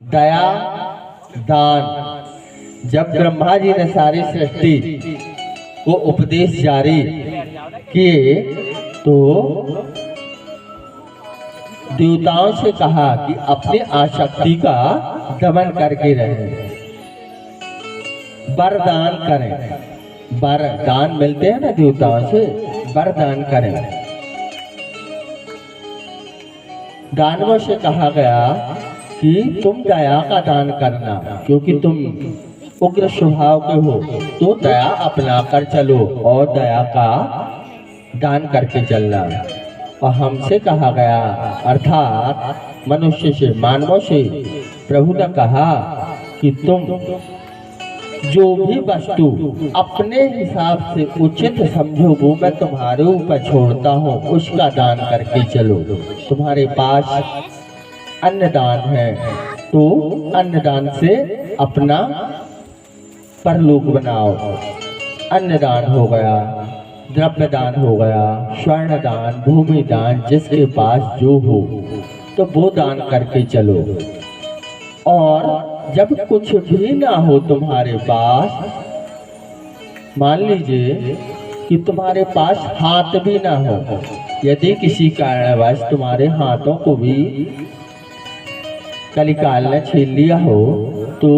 दया दान। जब ब्रह्मा जी ने सारी सृष्टि को उपदेश जारी किए तो देवताओं से कहा कि अपनी आसक्ति का दमन करके रहें, वरदान करें। वरदान मिलते हैं ना देवताओं से, वरदान करें। दानवों से कहा गया कि तुम दया का दान करना, क्योंकि तुम उग्र स्वभाव के हो तो दया अपना कर चलो और दया का दान करके चलना। और हमसे कहा गया, अर्थात मनुष्य से, मानवों से प्रभु ने कहा कि तुम जो भी वस्तु अपने हिसाब से उचित समझो वो मैं तुम्हारे ऊपर छोड़ता हूँ, उसका दान करके चलो। तुम्हारे पास अन्नदान है तो अन्नदान से अपना परलोक बनाओ। अन्नदान हो गया, द्रव्य दान हो गया, स्वर्ण दान, भूमि दान, जिसके पास जो हो तो वो दान करके चलो। और जब कुछ भी ना हो तुम्हारे पास, मान लीजिए कि तुम्हारे पास हाथ भी ना हो, यदि किसी कारणवश तुम्हारे हाथों को भी कलिकाल ने छीन लिया हो तो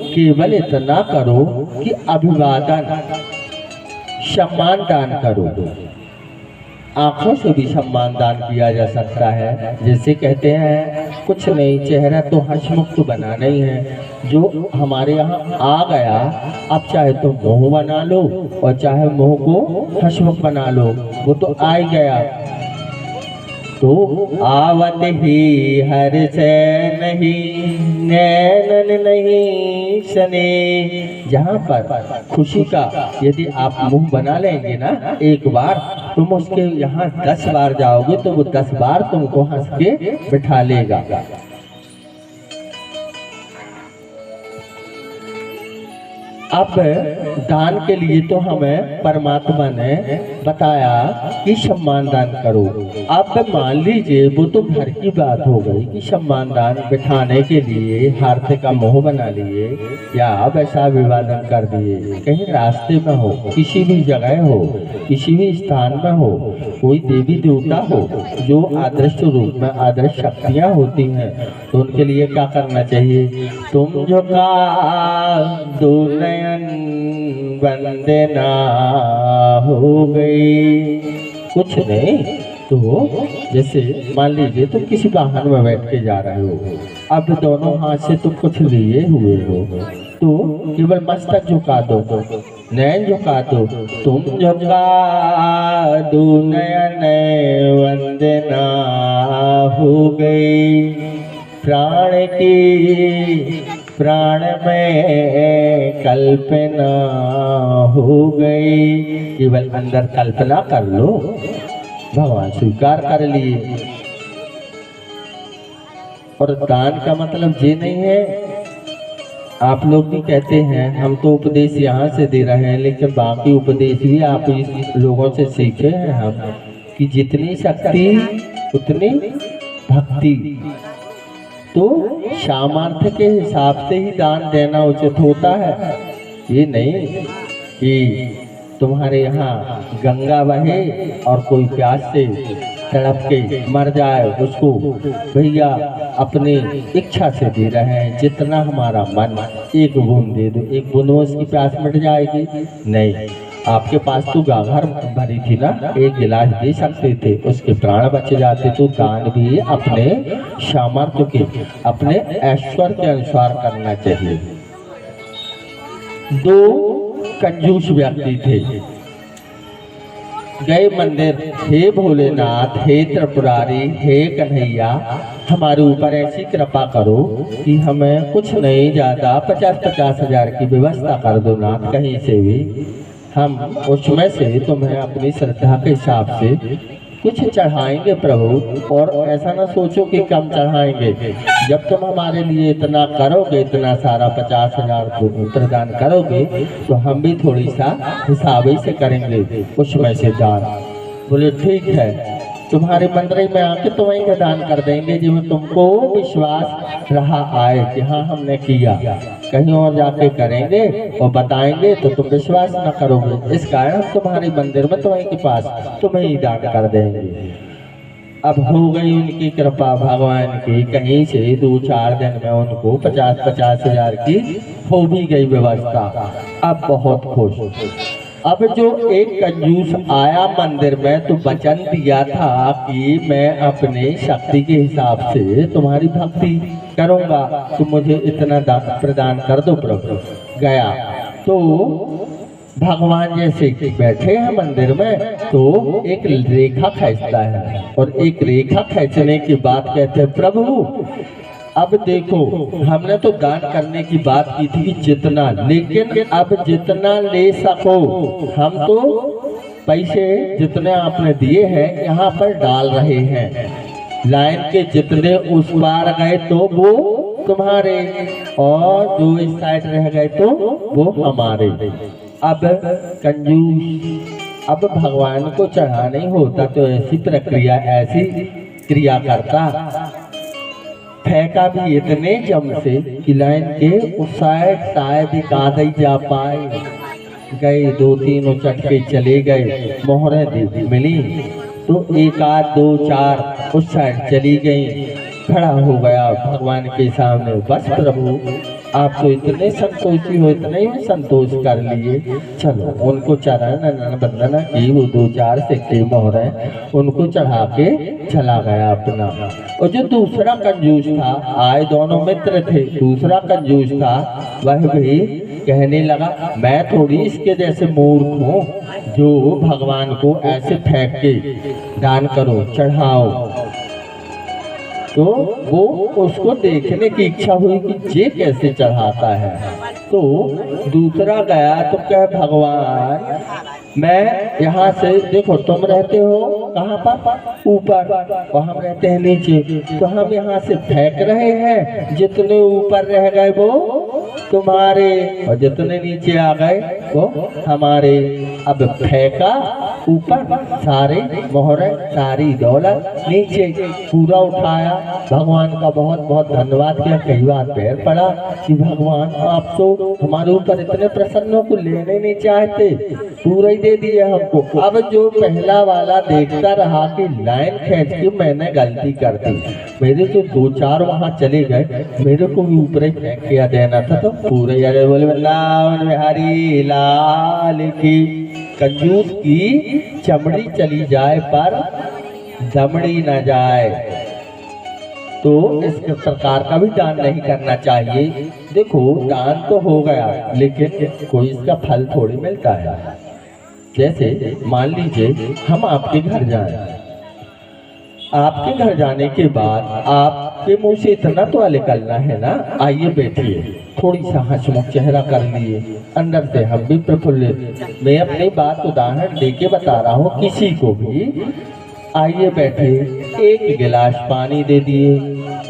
केवल इतना करो कि अभिवादन, सम्मान दान करो। आंखों से भी सम्मान दान किया जा सकता है। जैसे कहते हैं कुछ नहीं, चेहरा तो हंसमुक्त बनाना ही है। जो हमारे यहाँ आ गया, अब चाहे तो मुंह बना लो और चाहे मुंह को हंसमुक्त बना लो, वो तो आ ही गया। तो आवत ही हर से नहीं, नैनन नहीं सने। जहाँ पर खुशी का यदि आप मुंह बना लेंगे ना एक बार, तुम उसके यहाँ 10 बार जाओगे तो वो 10 बार तुमको हंस के बिठा लेगा। अब दान के लिए तो हमें परमात्मा ने बताया कि सम्मान दान करो। अब मान लीजिए वो तो घर की बात हो गई कि सम्मान दान बिठाने के लिए हाथ का मुंह बना लिए या वैसा विवादन कर दिए। कहीं रास्ते में हो, किसी भी जगह हो, किसी भी स्थान में हो, कोई देवी देवता हो जो आदर्श रूप में आदर्श शक्तियाँ होती हैं, तो उनके लिए क्या करना चाहिए? तुम झुका दो नयन वंदना हो गई। कुछ नहीं तो जैसे मान लीजिए तुम किसी वाहन में बैठ के जा रहे हो, अब दोनों हाथ से तुम कुछ लिए हुए हो तो केवल मस्तक झुका दो, नयन झुका दो। तुम झुका दो नयन वंदना हो गई। प्राण की प्राण में कल्पना हो गई। केवल अंदर कल्पना कर लो, भगवान स्वीकार कर लिए। और दान का मतलब ये नहीं है, आप लोग भी कहते हैं हम तो उपदेश यहाँ से दे रहे हैं, लेकिन बाकी उपदेश भी आप इस लोगों से सीखे हैं हम, कि जितनी शक्ति उतनी भक्ति। तो सामर्थ्य के हिसाब से ही दान देना उचित होता है। ये नहीं कि तुम्हारे यहाँ गंगा बहे और कोई प्यास से तड़प के मर जाए, उसको भैया अपनी इच्छा से दे रहे हैं। जितना हमारा मन, एक बूंद दे दो, एक बूंद में उसकी प्यास मिट जाएगी? नहीं, आपके पास तो गाघर भरी थी ना, एक गिलास दे सकते थे, उसके प्राण बच जाते। तो दान भी अपने सामर्थ्य के, अपने ऐश्वर्य के अनुसार करना चाहिए। 2 कंजूस व्यक्ति थे, गए मंदिर, हे भोलेनाथ, हे त्रिपुरारी, हे कन्हैया, हमारे ऊपर ऐसी कृपा करो कि हमें कुछ नहीं, ज़्यादा 50-50 हज़ार की व्यवस्था कर दो नाथ, कहीं से भी हम उसमें से तुम्हें अपनी श्रद्धा के हिसाब से कुछ चढ़ाएंगे प्रभु। और ऐसा ना सोचो कि कम चढ़ाएंगे, जब तुम हमारे लिए इतना करोगे, इतना सारा 50,000 प्रदान करोगे, तो हम भी थोड़ी सा हिसाब ही से करेंगे उसमें से दान। बोले ठीक है। तुम्हारे मंदिर में आके तो वहीं का दान कर देंगे जो तुमको विश्वास रहा आए कि हाँ हमने किया। कहीं और जाके करेंगे और बताएंगे तो तुम विश्वास न करोगे, इस कारण हम तुम्हारे मंदिर में तुम्हें के पास तुम्हें ही दान कर देंगे। अब हो गई उनकी कृपा भगवान की, कहीं से 2-4 दिन में उनको 50-50 हजार की हो भी गई व्यवस्था। अब बहुत खुश। अब जो एक कंजूस आया मंदिर में तो वचन दिया था कि मैं अपने शक्ति के हिसाब से तुम्हारी भक्ति करूंगा, तो मुझे इतना दान प्रदान कर दो प्रभु। गया तो भगवान जैसे बैठे हैं मंदिर में तो एक रेखा खींचता है और एक रेखा खींचने के बाद कहते हैं प्रभु अब देखो हमने तो दान करने की बात की थी जितना, लेकिन अब जितना ले सको हम तो पैसे जितने आपने दिए हैं यहाँ पर डाल रहे हैं। लाइन के जितने उस पार गए तो वो तुम्हारे और जो इस साइड रह गए तो वो हमारे। अब कंजूस अब भगवान को चढ़ा नहीं होता तो ऐसी प्रक्रिया ऐसी क्रिया करता, फेंका भी इतने जम से कि लाइन के उस साइड शायद ही कादई जा पाए। गए 2-3 चटके चले गए, मोहरें दे मिली तो 1 आध 2 4 उस साइड चली गई। खड़ा हो गया भगवान के सामने, बस प्रभु आप तो इतने संतोषी हो, इतने ही संतोष कर लिए। चलो उनको चरण बंदना की, वो 2-4 सिक्के मोहरें उनको चढ़ा के चला गया अपना। और जो दूसरा कंजूस था, आए दोनों मित्र थे, दूसरा कंजूस था वह भी कहने लगा मैं थोड़ी इसके जैसे मूर्ख हूँ जो भगवान को ऐसे फेंक के दान करो चढ़ाओ। तो वो उसको देखने की इच्छा हुई कि ये कैसे चढ़ाता है। तो दूसरा गया तो कह भगवान मैं यहाँ से देखो तुम रहते हो कहाँ पर ऊपर और हम रहते हैं नीचे, तो हम यहाँ से फेंक रहे हैं, जितने ऊपर रह गए वो तुम्हारे और जितने नीचे आ गए वो हमारे। अब फेंका ऊपर सारे मोहरे सारी दौलत, नीचे पूरा उठाया। भगवान का बहुत बहुत धन्यवाद किया, कई बार पैर पड़ा कि भगवान आप तो हमारे ऊपर इतने प्रसन्न को लेने नहीं चाहते, पूरा ही दे दिया हमको। अब जो पहला वाला देखता रहा कि लाइन खींच के मैंने गलती कर दी, मेरे जो 2-4 वहाँ चले गए, मेरे को भी ऊपर ही फेंक किया देना था। तो पूरे यार बोले लाल बिहारी लाल की। कंजूस की चमड़ी चली जाए पर दमड़ी न जाए, तो इस प्रकार का भी दान नहीं करना चाहिए। देखो दान तो हो गया लेकिन कोई इसका फल थोड़ी मिलता है। जैसे मान लीजिए हम आपके घर जाएं, आपके घर जाने के बाद आपके मुंह से इतना तो निकलना है ना, आइए बैठिए, थोड़ी सा हंसमुख चेहरा कर लिए, अंदर से हम भी प्रफुल्लित। मैं अपनी बात उदाहरण देके बता रहा हूँ किसी को भी। आइए बैठिए, 1 गिलास पानी दे दिए।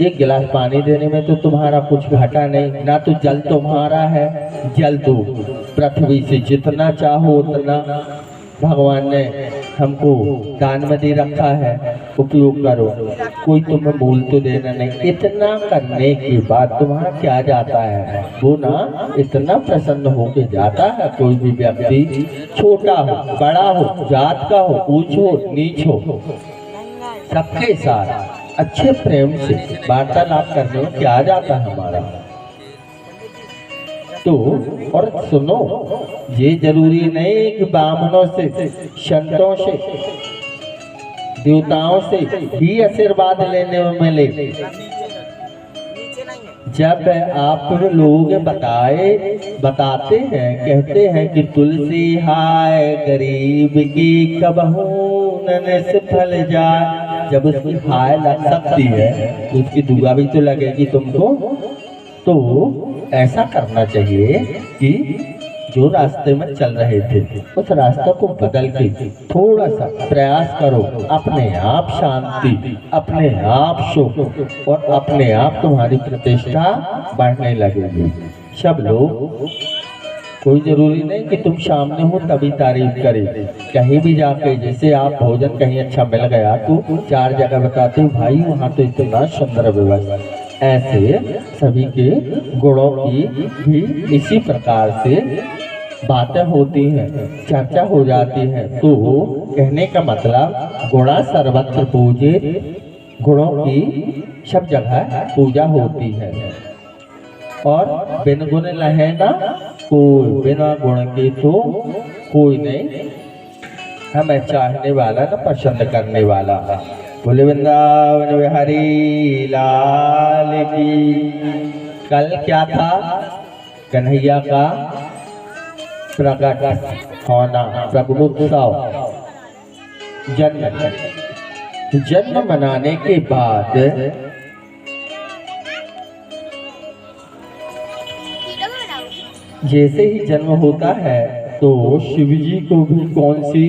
1 गिलास पानी देने में तो तुम्हारा कुछ घटा नहीं, ना तो जल तुम्हारा है, जल दो पृथ्वी से जितना चाहो उतना भगवान ने हमको दान में दे रखा है, उपयोग करो, कोई तुम्हें मूल तो देना नहीं। इतना करने के बाद तुम्हारा क्या जाता है, वो ना इतना प्रसन्न होके जाता है। कोई भी व्यक्ति छोटा हो बड़ा हो, जात का हो ऊंच हो नीच हो, सबके साथ अच्छे प्रेम से वार्तालाप करने में क्या जाता है हमारा। तो और सुनो, ये जरूरी नहीं कि ब्राह्मणों से संतों से देवताओं से ही आशीर्वाद लेने में मिले। जब आप लोग बताते हैं, कहते हैं कि तुलसी हाय गरीब की कबहू न फल जाए, जब उसकी हाय लग सकती है तो उसकी दुआ भी तो लगेगी तुमको। तो ऐसा करना चाहिए कि जो रास्ते में चल रहे थे उस रास्ते को बदल के थोड़ा सा प्रयास करो, अपने आप शांति, अपने आप सुख और अपने आप तुम्हारी प्रतिष्ठा बढ़ने लगेगी। सब लोग कोई जरूरी नहीं कि तुम सामने हो तभी तारीफ करे। कहीं भी जाके जैसे आप भोजन कहीं अच्छा मिल गया तो 4 जगह बताते हो भाई वहाँ तो इतना सुंदर व्यवस्था। ऐसे सभी के गुणों की भी इसी प्रकार से बातें होती हैं, चर्चा हो जाती है। तो कहने का मतलब गुणा सर्वत्र पूजे, गुणों की सब जगह पूजा होती है। और बिन गुण लहे ना कोई, बिना गुण के तो कोई नहीं हमें चाहने वाला ना पसंद करने वाला। बोले वृंदावन बिहारी लाल की। कल क्या था? कन्हैया का प्रकट होना, प्रकटोत्सव, जन्म मनाने के बाद जैसे ही जन्म होता है तो शिव जी को भी कौन सी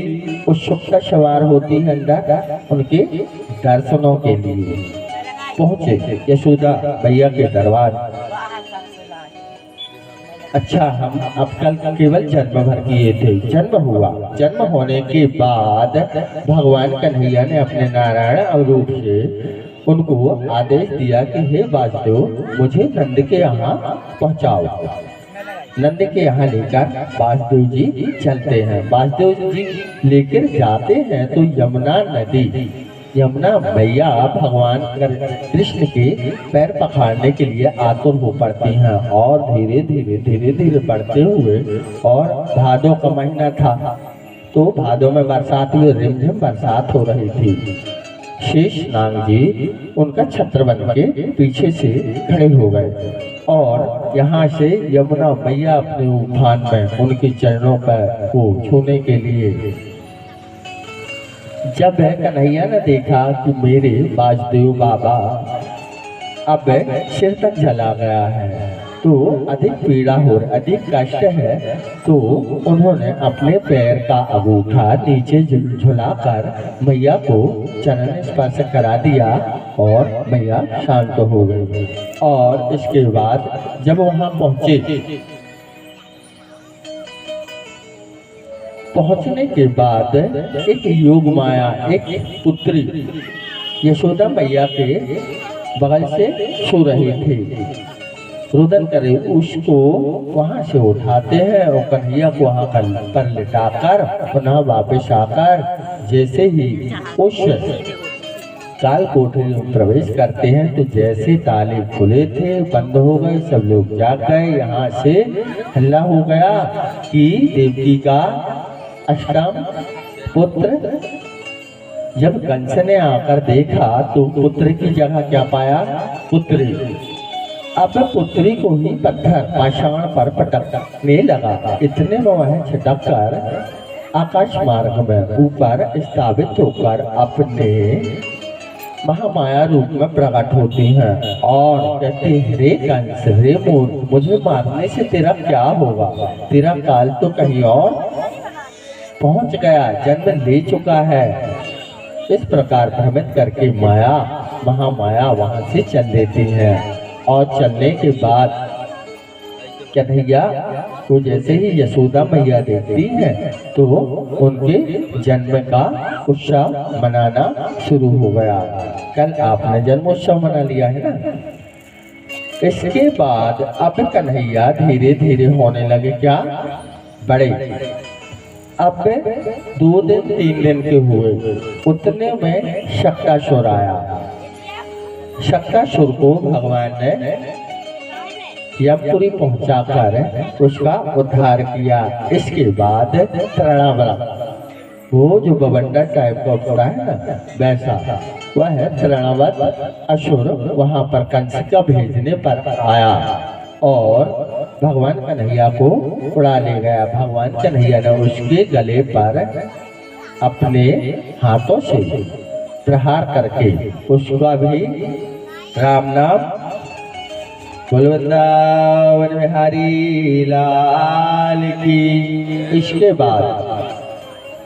उत्सुकता सवार होती है अंदर, उनके दर्शनों के लिए पहुंचे यशोदा मैया के दरबार। अच्छा, हम अब कल केवल जन्म भर किए थे। जन्म हुआ, जन्म होने के बाद भगवान कन्हैया ने अपने नारायण रूप से उनको आदेश दिया कि हे वासुदेव मुझे नंद के यहाँ पहुँचाओ। नंद के यहाँ लेकर वासुदेव जी चलते हैं। वासुदेव जी लेकर जाते हैं तो यमुना नदी, यमुना मैया भगवान कृष्ण के पैर पखाड़ने के लिए आतुर हो पड़ती हैं और धीरे धीरे धीरे धीरे बढ़ते हुए, और भादों का महीना था तो भादों में बरसात हुई, रिमझिम बरसात हो रही थी। शेषनाग जी उनका छत्र बन के पीछे से खड़े हो गए और यहाँ से यमुना मैया अपने उफान में उनके चरणों पर को छूने के लिए, जब कन्हैया ने देखा कि मेरे वासुदेव बाबा अब सिर तक जला गया है तो अधिक पीड़ा हो रही, अधिक कष्ट है, तो उन्होंने अपने पैर का अंगूठा नीचे झुलाकर मैया को चरण स्पर्श करा दिया और मैया शांत हो गई। और इसके बाद जब वहां पहुंचने के बाद एक योग माया, एक पुत्री यशोदा मैया के बगल से सो रही थी, रुदन करे, उसको वहां से उठाते हैं और कन्हैया को वहां पर लिटाकर पुनः वापस आकर जैसे ही उस काल कोठरी में प्रवेश करते हैं तो जैसे ताले खुले थे बंद हो गए, सब लोग जाग गए। यहाँ से हल्ला हो गया कि देवकी का अष्टम पुत्र। जब कंस ने आकर देखा तो पुत्र की जगह क्या पाया? पुत्री। अब पुत्री को ही पत्थर पाषाण पर पटकने लगा। इतने में वह छिटक कर आकाश मार्ग में ऊपर स्थापित होकर अपने महामाया रूप में प्रकट होती हैं और कहती है, रे कंस, रे मूर्ख, मुझे मारने से तेरा क्या होगा? तेरा काल तो कहीं और पहुंच गया, जन्म ले चुका है। इस प्रकार भ्रमित करके माया, महामाया वहां से चल देती है। और चलने के बाद कन्हैया को जैसे ही यशोदा मैया देखती है तो उनके जन्म का उत्सव मनाना शुरू हो गया। कल आपने जन्मोत्सव मना लिया है ना। इसके बाद अब कन्हैया धीरे धीरे होने लगे क्या? बड़े। अब 2 दिन 3 दिन के हुए, उतने में शक्तासुर आया। शक्तासुर को भगवान ने यमपुरी पहुंचाकर उसका उद्धार किया। इसके बाद तृणावत, वो जो बवंडर टाइप का होता है ना, वैसा वह है तृणावत असुर वहां पर कंस का भेजने पर आया और भगवान कन्हैया को उड़ा ले गया। भगवान कन्हैया ने उसके गले पर अपने हाथों से प्रहार करके उसका भी राम नाम बोल वृंदावन बिहारी लाल की। इसके बाद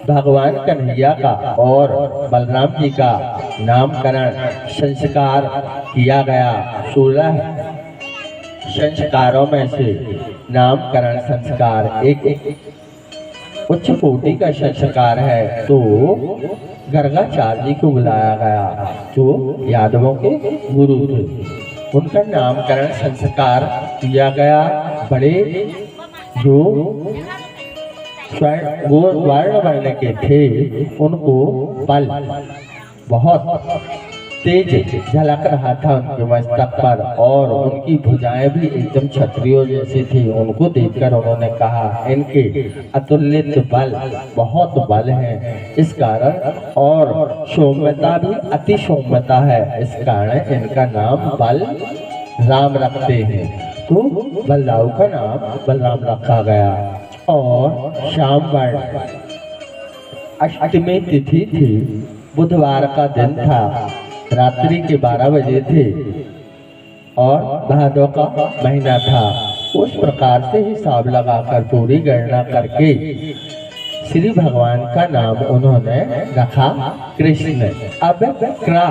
भगवान कन्हैया का और बलराम जी का नामकरण संस्कार किया गया। 16 संस्कारों में से नामकरण संस्कार एक उच्च कोटि का संस्कार है। तो गर्गाचार्य जी को बुलाया गया, जो यादवों के गुरु थे। उनका नामकरण संस्कार किया गया। बड़े जो वो वर्ण वर्ण के थे, उनको बल बहुत तेज झलक रहा था उनके मस्तक पर, और उनकी भुजाएं भी एकदम क्षत्रियों जैसी थी। उनको देखकर उन्होंने कहा, इनके अतुलित बल, बहुत बल है इस कारण, और सौम्यता भी अति सौम्यता है, इस कारण इनका नाम बल राम रखते हैं। तो बलराव का नाम बलराम रखा गया। और शामवर्ण अष्टमी तिथि थी, बुधवार का दिन था, रात्रि के 12 बजे थे, और भादों का महीना था। उस प्रकार से हिसाब लगाकर पूरी गणना करके श्री भगवान का नाम उन्होंने रखा कृष्ण। अब क्रा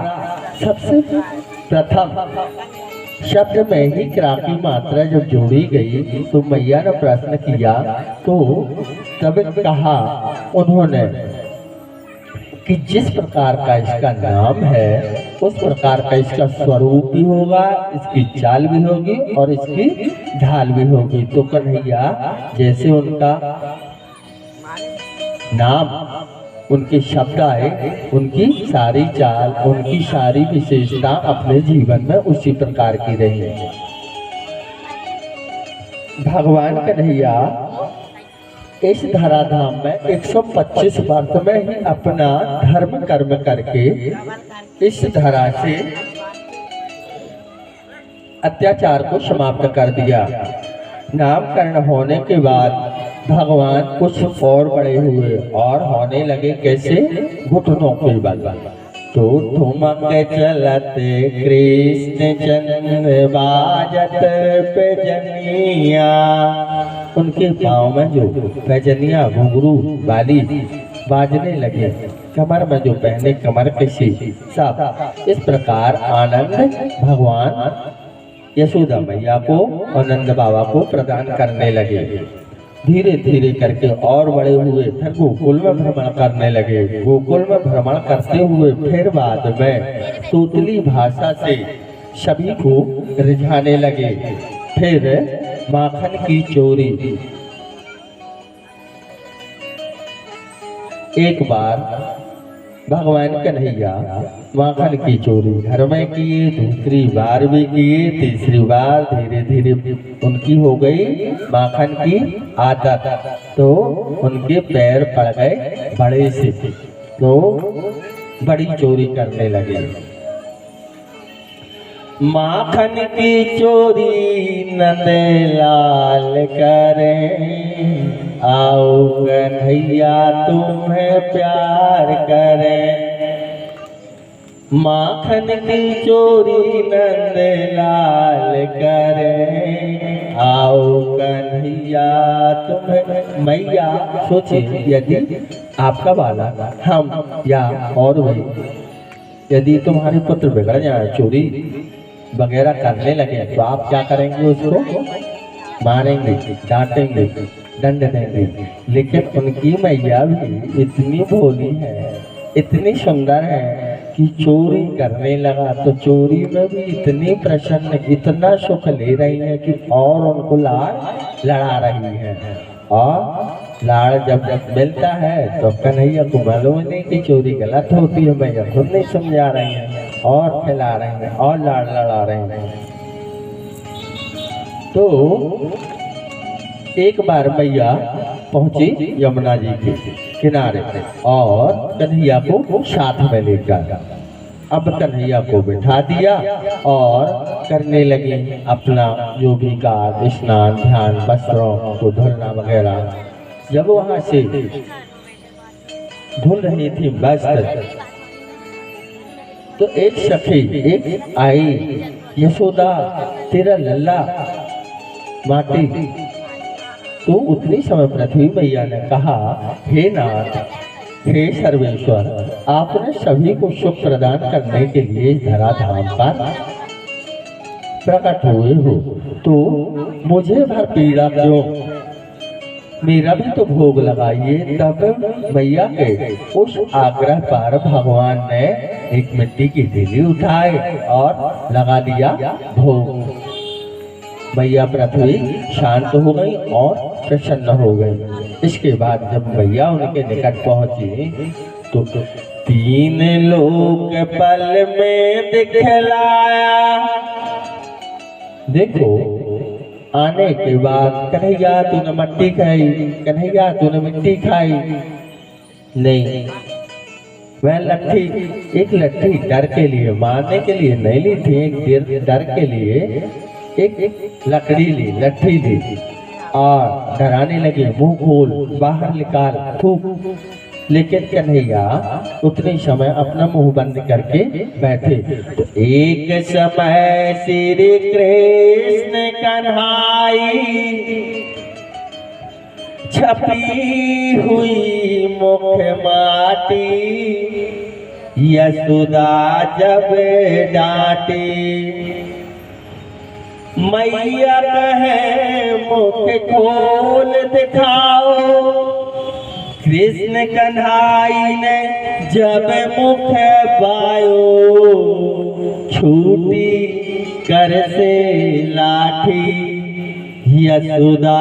सबसे प्रथम शब्द में ही क्रा की मात्रा जब जोड़ी गई, तो मैया ने प्रश्न किया, तो तब कहा उन्होंने कि जिस प्रकार का इसका नाम है, उस प्रकार का इसका स्वरूप भी होगा, इसकी चाल भी होगी और इसकी ढाल भी होगी। तो कन्हैया जैसे उनका नाम, उनके शब्द आए, उनकी सारी चाल, उनकी सारी विशेषता अपने जीवन में उसी प्रकार की रही। भगवान कन्हैया इस धराधाम में 125 वर्ष में ही अपना धर्म कर्म करके इस धरा से अत्याचार को समाप्त कर दिया। नामकरण होने के बाद भगवान कुछ और बड़े हुए और होने लगे कैसे, घुटनों के बल। तो ठुमक चलते कृष्ण चंद्र बाजत पैजनिया, उनके पाँव में जो पैजनिया घुंघरू वाली बाजने लगे, कमर में जो पहने कमर कशी सब। इस प्रकार आनंद भगवान यशोदा मैया को और नंद बाबा को प्रदान करने लगे। धीरे धीरे करके और बड़े हुए, फिर गोकुल में भ्रमण करने लगे। गोकुल में भ्रमण करते हुए फिर बाद में तोतली भाषा से सभी को रिझाने लगे। फिर माखन की चोरी, एक बार भगवान कन्हैया माखन की चोरी घर में किए, दूसरी बार भी किए, तीसरी बार धीरे धीरे उनकी हो गई माखन की आदत। तो उनके पैर पड़ गए बड़े से, तो बड़ी चोरी करने लगे। माखन की चोरी नंदलाल करें, आओ कन्हैया तुम्हें प्यार करें। माखन की चोरी नंदलाल करें, आओ कन्हैया तुम्हें। मैया सोचिए, यदि आपका बाला हम या और भाई, यदि तुम्हारे पुत्र बिगड़ जाए, चोरी वगैरह करने लगे, तो आप क्या करेंगे? उसको मारेंगे, डांटेंगे, दंड देंगे। लेकिन उनकी मैया भी इतनी भोली है, इतनी सुंदर है कि चोरी करने लगा तो चोरी में भी इतनी प्रसन्न, इतना सुख ले रही है कि और उनको लाड़ लड़ा रही है। और लाड़ जब जब मिलता है तो कन्हैया को मालूम नहीं कि चोरी गलत होती है, मैया खुद नहीं समझा रही है और खिला रही हैं और लाड़ लड़ा रही हैं। तो एक बार मैया पहुंची यमुना जी के किनारे और कन्हैया को साथ में लेकर, अब कन्हैया को बिठा दिया और करने लगी अपना जो भी कार्य, स्नान ध्यान, वस्त्रों को धुलना वगैरह। जब वहां से धुल रही थी वस्त्र, तो एक सखी एक आई, यशोदा तेरा लल्ला माटी। तो उतनी समय पृथ्वी मैया ने कहा, हे नाथ, हे सर्वेश्वर, आपने सभी को सुख प्रदान करने के लिए धराधाम पर प्रकट हुए हो तो मुझे भर पीड़ा क्यों, मेरा भी तो भोग लगाइए। तब मैया के उस आग्रह पर भगवान ने एक मिट्टी की ढीली उठाए और लगा दिया भोग। मैया पृथ्वी शांत हो गई और प्रसन्न हो गई। इसके बाद जब मैया उनके निकट पहुंची तो तीन लोग पल में दिखलाया। देखो आने के बाद कन्हैया तूने मिट्टी खाई, कन्हैया तूने मिट्टी खाई नहीं, वह लट्ठी, एक लट्ठी डर के लिए, मारने के लिए नहीं ली थी, एक डर के लिए एक लकड़ी ली, लट्ठी ली और डराने लगे, मुंह खोल, बाहर निकाल, थूक। लेकिन कन्हैया उतने समय अपना मुंह बंद करके बैठे। तो एक समय श्री कृष्ण कन्हाई छपी हुई मुख माटी, यशोदा जब डांटी। मैया कहे मुख खोल दिखाओ, कृष्ण कन्हाई ने जब मुख बायो, छूटी कर से लाठी, यशोदा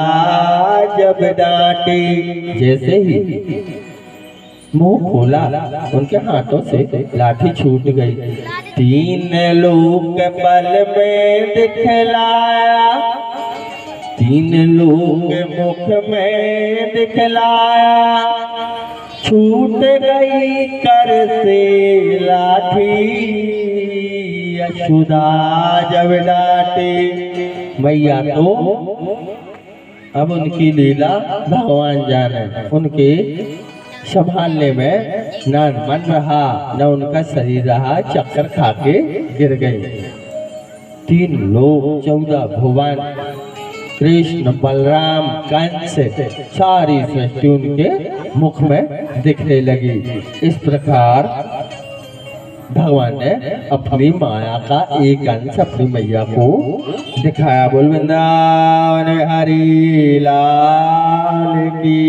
जब डांटी। जैसे ही मुंह खोला उनके हाथों से लाठी छूट गई। तीन लोग पल में दिखलाया, तीन लोग मुख में दिखलाया, छूट गई कर से लाठी, यशोदा जब डांटी। मैया तो अब उनकी लीला भगवान जाने, उनके संभालने में न मन रहा न उनका शरीर रहा, चक्कर खा के गिर गए। तीन लोग 14 भुवन, कृष्ण बलराम कंस, सारी सृष्टि उनके मुख में दिखने लगी। इस प्रकार भगवान ने अपनी माया का एक अंश अपनी मैया को दिखाया। बोल वृंदावन हरि लाल की।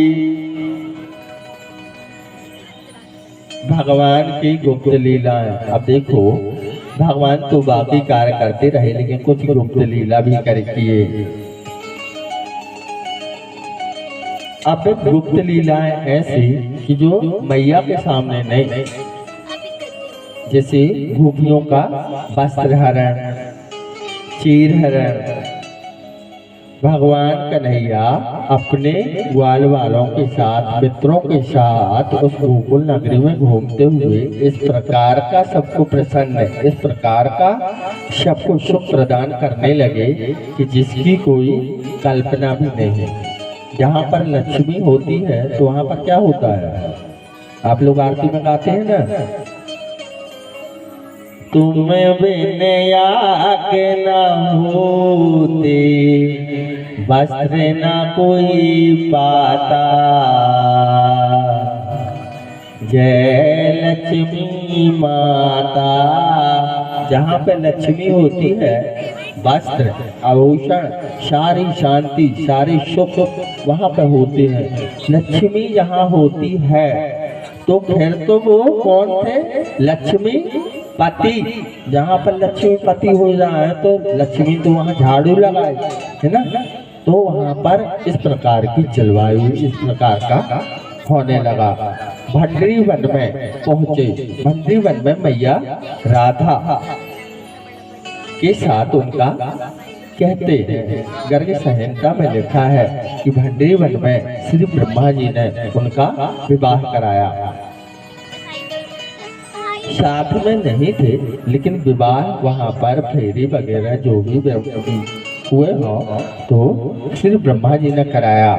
भगवान की गुप्त लीलाएं। अब देखो भगवान तो बाकी कार्य करते रहे लेकिन कुछ गुप्त लीला भी कर किए। अब गुप्त लीलाएं ऐसी कि जो मैया के सामने नहीं, जैसे गोपियों का वस्त्र हरण, चीर हरण। भगवान कन्हैया अपने ग्वाल वालों के साथ, मित्रों के साथ उस गोकुल नगरी में घूमते हुए इस प्रकार का सबको प्रसन्न, इस प्रकार का सबको सुख प्रदान करने लगे कि जिसकी कोई कल्पना भी नहीं। जहाँ पर लक्ष्मी होती है तो वहाँ पर क्या होता है, आप लोग आरती में गाते हैं ना, तुम बिन आग न होते, वस्त्र न कोई पाता, जय लक्ष्मी माता। जहाँ पे लक्ष्मी होती है, वस्त्र, आभूषण, सारी शांति, सारे सुख वहाँ पे होते हैं। लक्ष्मी जहाँ होती है तो फिर तो वो कौन थे, लक्ष्मी पति। जहाँ पर लक्ष्मी पति हो जाए तो लक्ष्मी तो वहाँ झाड़ू लगाए, है ना। तो वहाँ पर इस प्रकार की जलवायु, इस प्रकार का होने लगा। भंडरी वन में पहुँचे। भंडरी वन में मैया राधा के साथ उनका कहते हैं, गर्ग संहिता में लिखा है कि भंडरी वन में श्री ब्रह्मा जी ने उनका विवाह कराया। साथ में नहीं थे लेकिन विवाह वहाँ पर फेरी वगैरह जो भी हुए हो तो श्री ब्रह्मा जी ने कराया।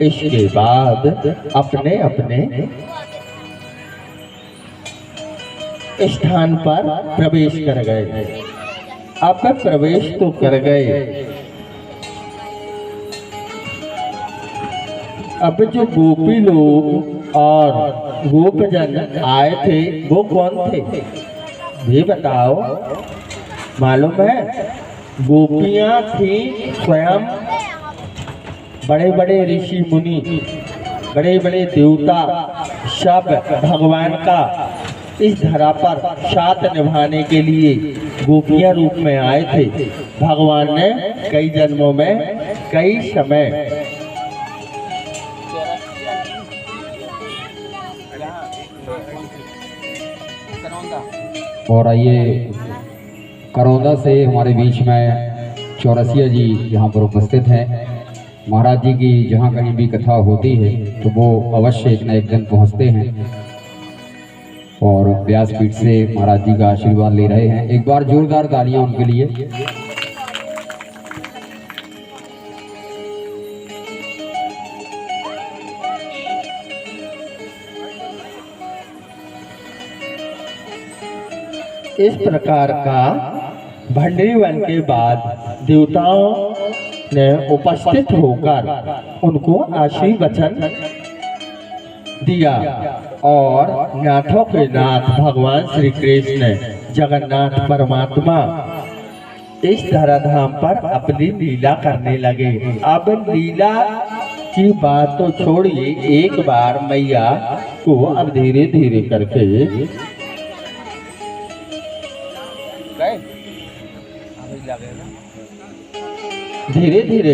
इसके बाद अपने अपने स्थान पर प्रवेश कर गए। अब प्रवेश तो कर गए, अब जो गोपी लोग और गोपजन आए थे वो कौन थे, ये बताओ, मालूम है? गोपियां थी स्वयं बड़े बड़े ऋषि मुनि, बड़े बड़े देवता सब भगवान का इस धरा पर साथ निभाने के लिए गोपियां रूप में आए थे। भगवान ने कई जन्मों में कई समय और आइए करौंदा से हमारे बीच में चौरसिया जी यहाँ पर उपस्थित हैं। महाराज जी की जहाँ कहीं भी कथा होती है तो वो अवश्य एक न एक दिन पहुँचते हैं और व्यासपीठ से महाराज जी का आशीर्वाद ले रहे हैं। एक बार जोरदार तालियां उनके लिए। इस प्रकार का भंडरी वन के बाद देवताओं ने उपस्थित होकर उनको आशीर्वचन दिया और नाथों के नाथ भगवान श्री कृष्ण जगन्नाथ परमात्मा इस धराधाम पर अपनी लीला करने लगे। अब लीला की बात तो छोड़िए, एक बार मैया को अब धीरे धीरे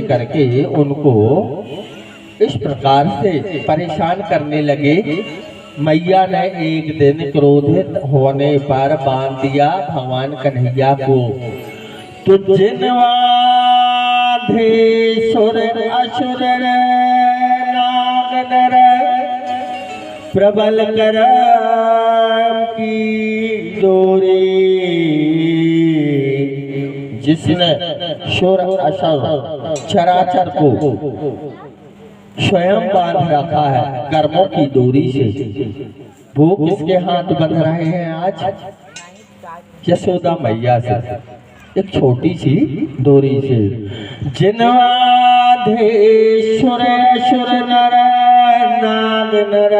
करके उनको इस प्रकार से परेशान करने लगे। मैया ने एक दिन क्रोधित होने पर बांध दिया भगवान कन्हैया को। तो जिनवाधे सुर असुर नाग नर प्रबल कर की डोरी, जिसने सुर असुर चराचर को स्वयं बांध रखा है कर्मों की डोरी से। वो किसके हाथ बंध रहे हैं आज? यशोदा मैया से, एक छोटी सी डोरी से। जिनवाधे सुर सुर नर नाग नर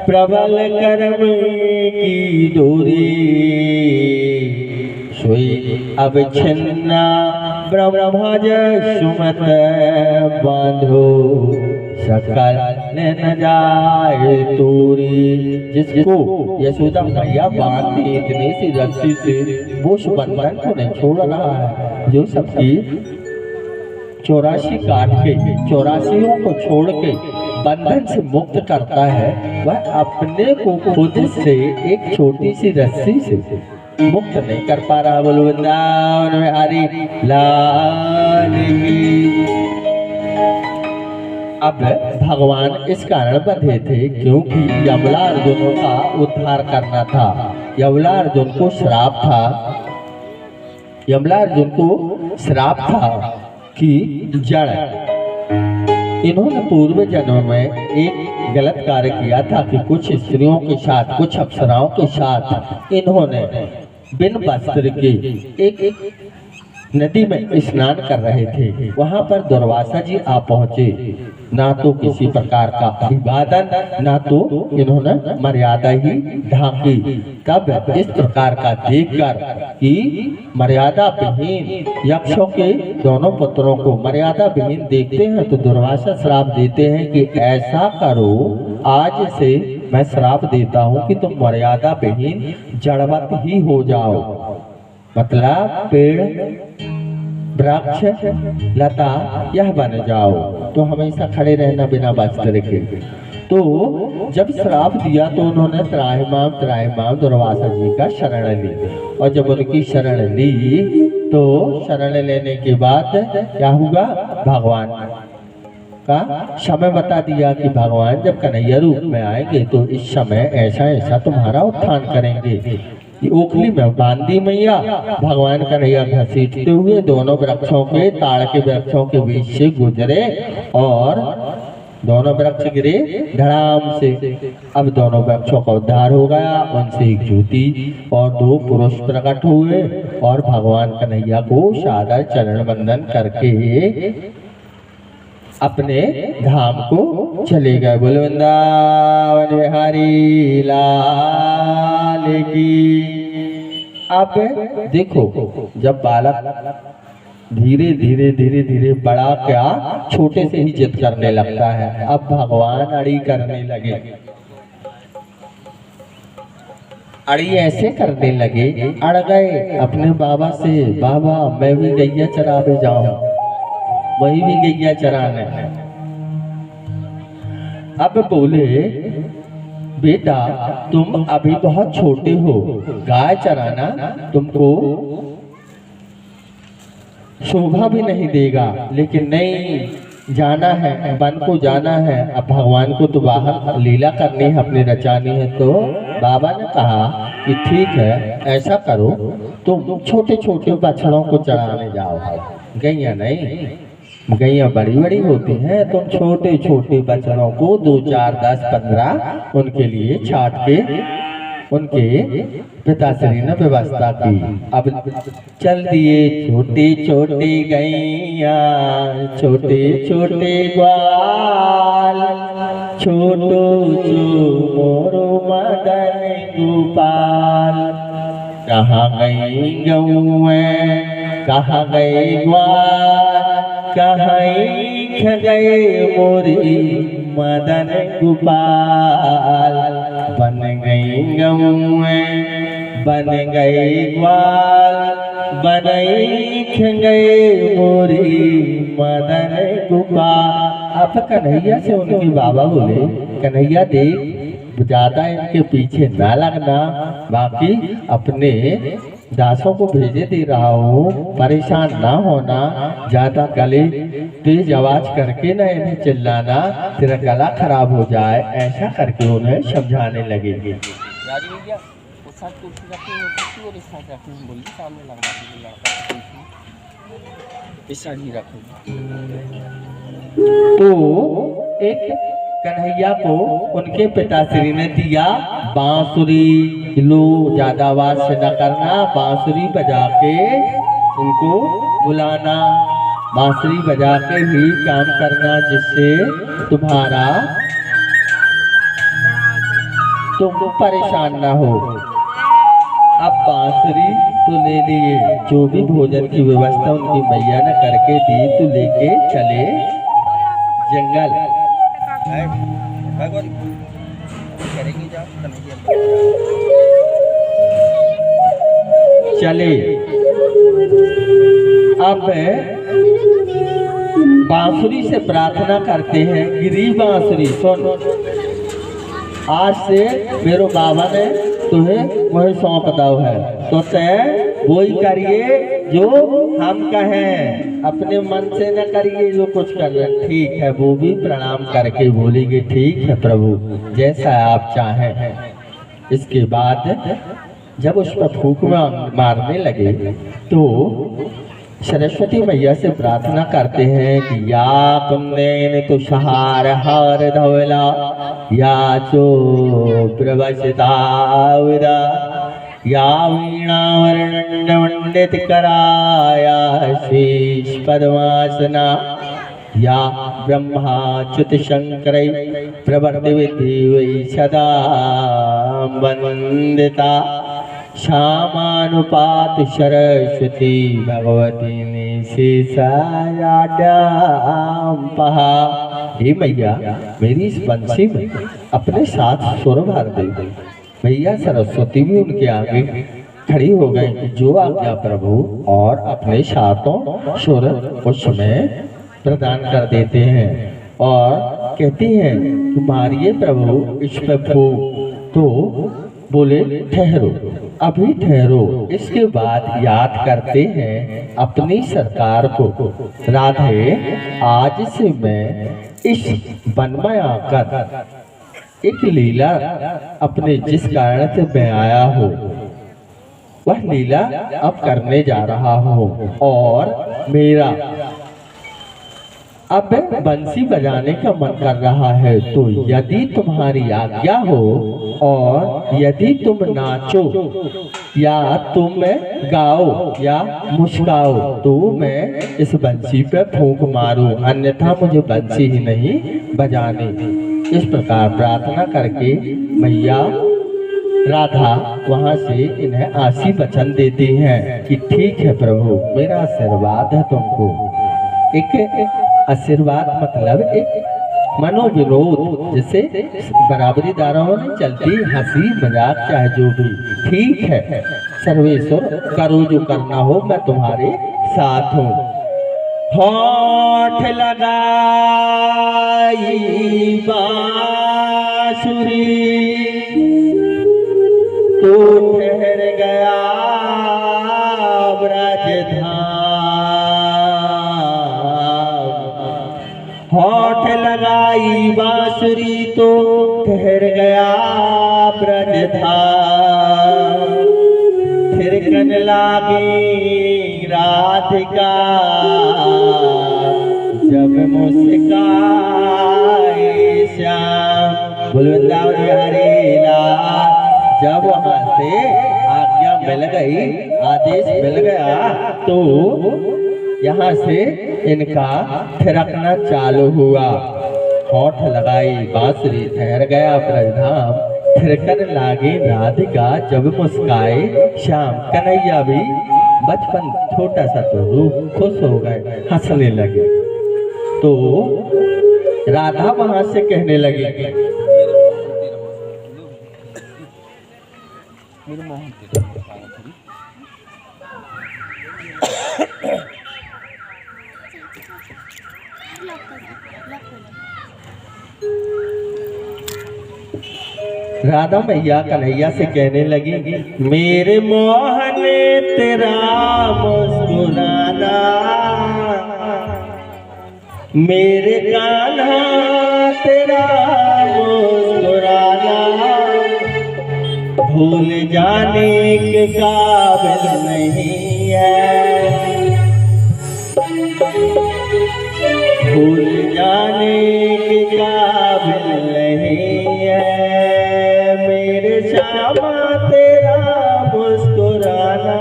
प्रबल कर्म की डोरी, सोई अब छिन्ना ब्रह्मज सुमत बांधो सकल न जाए तोरी। जिसको यशोदा मैया बांधती इतनी सी रस्सी से, वो उस बंधन को नहीं छोड़ रहा है जो सबकी 84 काट के 84 को छोड़ के बंधन से मुक्त करता है। वह अपने को खुद से एक छोटी सी रस्सी से मुक्त नहीं कर पा रहा। बोलो वृंदावन में हरि लाल की। अब भगवान इस कारण बंधे थे क्योंकि यमला अर्जुनों का उद्धार करना था। यमला अर्जुन को श्राप था, यमला अर्जुन को श्राप था कि जड़ इन्होंने पूर्व जन्म में एक गलत कार्य किया था कि कुछ स्त्रियों के साथ, कुछ अप्सराओं के साथ इन्होंने बिन वस्त्र के एक नदी में स्नान कर रहे थे। वहां पर दुर्वासा जी आ पहुंचे। ना तो किसी प्रकार का अभिवादन, ना तो इन्होंने मर्यादा ही ढांकी। तब इस प्रकार का देखकर कि मर्यादा विहीन यक्षों के दोनों पुत्रों को मर्यादा विहीन देखते हैं तो दुर्वासा श्राप देते हैं कि ऐसा करो, आज से मैं श्राप देता हूँ कि तुम मर्यादा विहीन जड़वत ही हो जाओ। मतलब पेड़ वृक्ष लता यह बन जाओ, तो हमेशा खड़े रहना बिना वस्त्र के। तो जब श्राप दिया तो उन्होंने त्राहिमाम दुर्वासा जी का शरण ली। और जब उनकी शरण ली तो शरण लेने के बाद क्या हुआ, भगवान का समय बता दिया कि भगवान जब कन्हैया रूप में आएंगे तो इस समय ऐसा ऐसा तुम्हारा उत्थान करेंगे। ओखली में बांधी मैया भगवान कन्हैया घसीटते हुए दोनों वृक्षों के, ताड़ के वृक्षों के बीच से गुजरे और दोनों वृक्ष गिरे धड़ाम से। अब दोनों वृक्षों का उद्धार हो गया। उनसे एक ज्योति और 2 पुरुष प्रकट हुए और भगवान कन्हैया को सादर चरण वंदन करके अपने धाम को चले गए। बोलो वृंदावन बिहारी लाल की। अब देखो, जब बालक धीरे धीरे धीरे धीरे बड़ा क्या छोटे से ही जिद करने लगता है, अब भगवान अड़ी करने लगे। अड़ी ऐसे करने लगे, अड़ गए अपने बाबा से, बाबा मैं भी गैया चरावे जाऊं, वही भी गैया चराने। अब बोले बेटा तुम अभी बहुत छोटे हो, गाय चराना तुमको शोभा भी नहीं देगा, लेकिन नहीं जाना है, वन को जाना है। अब भगवान को तो बाहर लीला करनी है, अपनी रचानी है। तो बाबा ने कहा कि ठीक है, ऐसा करो तुम छोटे छोटे बछड़ों को चराने जाओ, गैया नहीं, गैया बड़ी बड़ी होती हैं, तुम छोटे छोटे बछड़ों को 2, 4, 10, 15 उनके लिए छाट के उनके पिताश्री ने व्यवस्था की। अब चल दिए छोटे छोटे गैया, छोटे छोटे ग्वाल, छोटो जो मोरो मदन गोपाल। कहाँ गई गौएं, कहाँ गए ग्वाल, कहाँ गए मोरी मदन गोपाल। बन गई गौएं, बन गए ग्वाल, गए मोरी मदन गोपाल। अब कन्हैया से उनके बाबा बोले, कन्हैया देख ज्यादा इनके पीछे ना लगना, बाकी अपने दासों को भेजे दे रहा हूँ, परेशान ना होना, ज्यादा गले तेज आवाज करके ना इन्हें चिल्लाना, तेरा गला खराब हो जाए। ऐसा करके उन्हें समझाने लगेंगे। तो एक कन्हैया को उनके पिताश्री ने दिया बांसुरी, लो ज्यादा आवाज से न करना, बांसुरी बजा के उनको बुलाना, बांसुरी बजा के ही काम करना, जिससे तुम्हारा तुम परेशान ना हो। अब बांसुरी तो ले लिए, जो भी भोजन की व्यवस्था उनकी मैया ने करके दी, तो लेके चले जंगल। चले अब बांसुरी से प्रार्थना करते हैं, गिरी बांसुरी सुन, आज से मेरे बाबा ने तुम्हें वही सौंप दो है, तो तय वही करिए जो हम कहें, अपने मन से न करिए जो कुछ कर रहे। ठीक है, वो भी प्रणाम करके बोलेंगे ठीक है प्रभु, जैसा आप चाहें। इसके बाद जब उस पर फूंक मारने लगे तो सरस्वती मैया से प्रार्थना करते हैं कि या तुमने तो सहार हार धवला, या चो प्रवशतावरा, या वीणा वर्णंड मंडित कराया शीश पद्मासना, या ब्रह्माच्युत शंकर प्रवर्ति विधि वै सदा वंदिता, श्यामानुपात सरस्वती भगवती निशेषायाड्याम्पहा। हे मैया, मेरी इस बंसी में अपने साथ सुर भर दे। भैया सरस्वती भी उनके आगे खड़ी हो गई कि जो आज्ञा प्रभु, और अपने साथों सुर उसमें प्रदान कर देते हैं और कहती हैं कि मारिए प्रभु इस पे फूंक। तो बोले ठहरो, अभी ठहरो। इसके बाद याद करते हैं अपनी सरकार को, राधे आज से मैं इस वन में आकर एक लीला अपने जिस कारण से मैं आया हूँ वह लीला अब करने जा रहा हूँ, और मेरा अब बंसी बजाने का मन कर रहा है। तो यदि तुम्हारी आज्ञा हो और यदि तुम नाचो या तुम गाओ या मुस्काओ तो मैं इस बंसी पे फूंक मारूं, अन्यथा मुझे बंसी ही नहीं बजानी। इस प्रकार प्रार्थना करके मैया राधा वहां से इन्हें आशीर्वचन देती हैं कि ठीक है प्रभु, मेरा आशीर्वाद है तुमको। एक आशीर्वाद मतलब एक मनोविनोद, जैसे बराबरी दारों नहीं चलती, हंसी मजाक चाहे जो भी, ठीक है सर्वेश्वर, करो जो करना हो, मैं तुम्हारे साथ हूँ। होठ लगाई बांसुरी तो ठहर गया ब्रजधाम। होठ लगाई बांसुरी तो ठहर गया ब्रजधाम। थिरकन लागी राधिका जब मुस्काए श्याम। वृंदावन बिहारी लाल। जब वहां से आज्ञा मिल गई, आदेश मिल गया, तो यहाँ से इनका थिरकना चालू हुआ। होठ लगाई बांसुरी ठहर गया ब्रजधाम। थिरकन लागी राधिका जब मुस्काए श्याम। कन्हैया भी बचपन छोटा सा तो रूप खुश हो गए, हंसने लगे। तो राधा वहां से कहने लगी, राधा मैया कन्हैया से कहने लगी, मेरे मोहन तेरा मुस्कुराना, मेरे कान्हा तेरा मुस्कुराना भूल जाने के काबिल नहीं है। भूल जाने के काबिल नहीं है। मेरे श्यामा तेरा मुस्कुराना,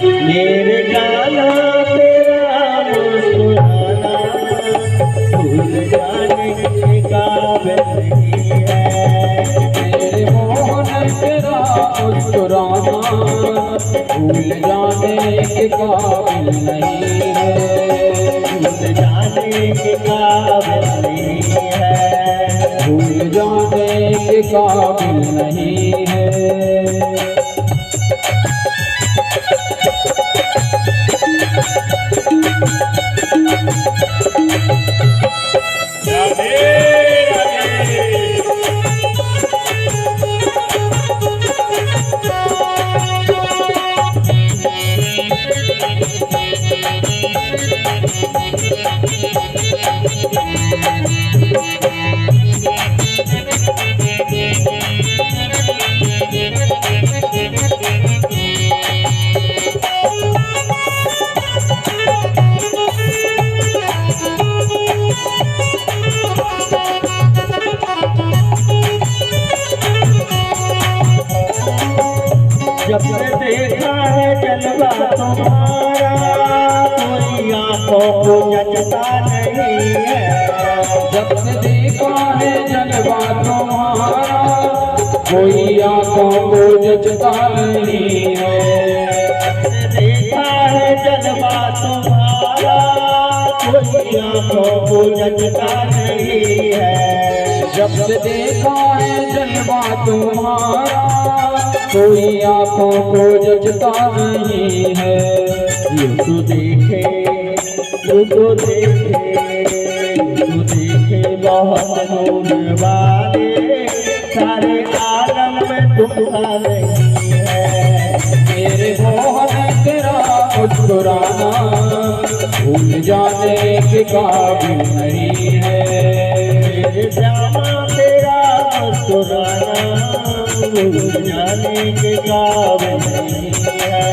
मेरे गाना तेरा मुस्कुराना भूल जाने के काबिल नहीं है। मेरे मोहन तेरा मुस्कुराना भूल जाने के काबिल नहीं है। भूल जाने के काबिल नहीं है। भूल जाने के काबिल नहीं है। जब से देखा है जलवा तुम्हारा, कोई आंखों को जचता नहीं है। जब से देखा है जलवा तुम्हारा, कोई आंखों को जचता नहीं है। जब से देखा है जलवा तुम्हारा, कोई आंखों को जचता नहीं है। जब से देखा है जलवा तुम्हारा, कोई आंखों को जचता नहीं है। ये तो देखे, ये तो देखे, तो देखे बहुत नूर वाले, सारे आलम में तुम्हारा नहीं है। मेरे मोहन तेरा मुस्कुराना भूल जाने के काबिल नहीं है। मेरे श्यामा तेरा मुस्कुराना भूल जाने के काबिल नहीं है।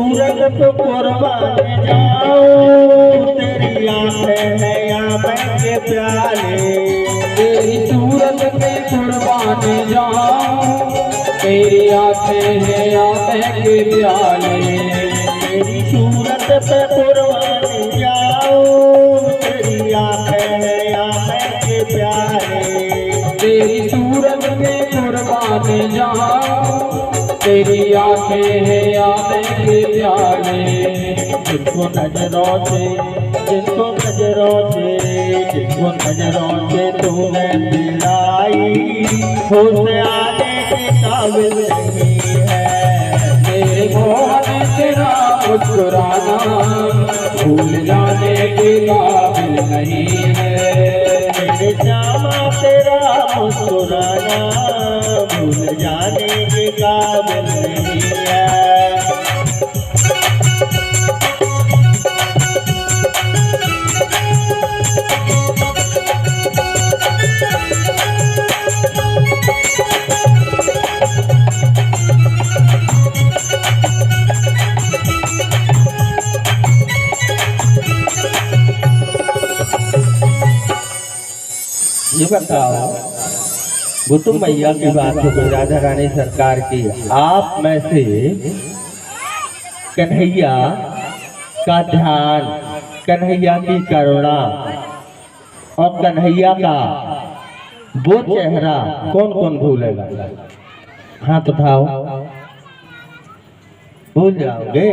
सूरत पे कुर्बान जाऊं, तेरी आंखें हैं आंखें के प्याले, तेरी सूरत पे कुर्बान जाऊं, तेरी आंखें हैं आंखें के प्याले, तेरी सूरत पे कुर्बान जाऊं, तेरी आंखें हैं आंखें के प्याले, तेरी सूरत पे कुर्बान जाऊं, तेरी आंखें हैं आंखें के प्याले, जिनको नजरों से जिनको नजरों से तूने मिलाई, होश आने के काबिल नहीं है, मेरे मोहन तेरा मुस्कुराना भूल जाने के काबिल नहीं है, मेरे श्यामा तेरा मुस्कुराना भूल जाने के काबिल नहीं है। ये बताओ, वो तो मैया की बात हो गई, राधा रानी सरकार की। आप में से कन्हैया का ध्यान, कन्हैया की करुणा और कन्हैया का वो चेहरा कौन कौन भूलेगा? हाथ उठाओ। भूल जाओगे?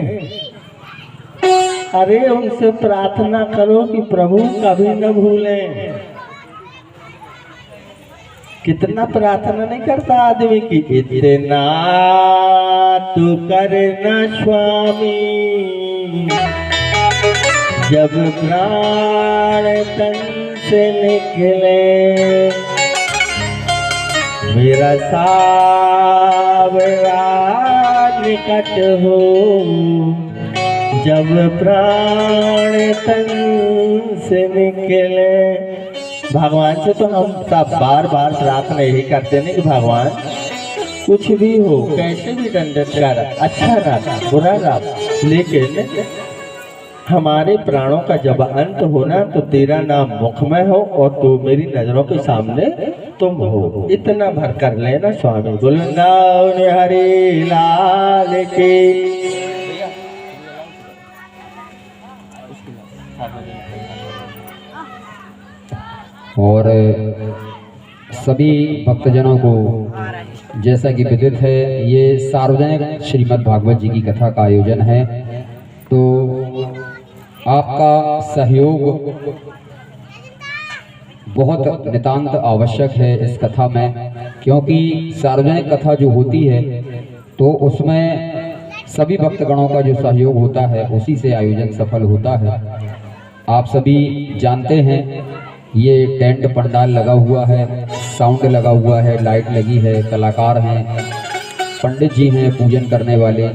अरे उनसे प्रार्थना करो कि प्रभु कभी न भूलें। कितना प्रार्थना नहीं करता आदमी की, इतना तू करना स्वामी, जब प्राण तन से निकले, मेरा सावरा निकट हो, जब प्राण तन से निकले। भगवान से तो हम सब बार बार प्रार्थना यही करते नहीं कि भगवान कुछ भी हो, कैसे भी दंडित कर, अच्छा ना बुरा ना, लेकिन हमारे प्राणों का जब अंत होना तो तेरा नाम मुख में हो और तो मेरी नजरों के सामने तुम हो, इतना भर कर लेना स्वामी। वृंदावन हरि लाल की। और सभी भक्तजनों को जैसा कि विदित है, ये सार्वजनिक श्रीमद् भागवत जी की कथा का आयोजन है, तो आपका सहयोग बहुत नितांत आवश्यक है इस कथा में, क्योंकि सार्वजनिक कथा जो होती है तो उसमें सभी भक्तगणों का जो सहयोग होता है उसी से आयोजन सफल होता है। आप सभी जानते हैं ये टेंट पंडाल लगा हुआ है, साउंड लगा हुआ है, लाइट लगी है, कलाकार हैं, पंडित जी हैं पूजन करने वाले,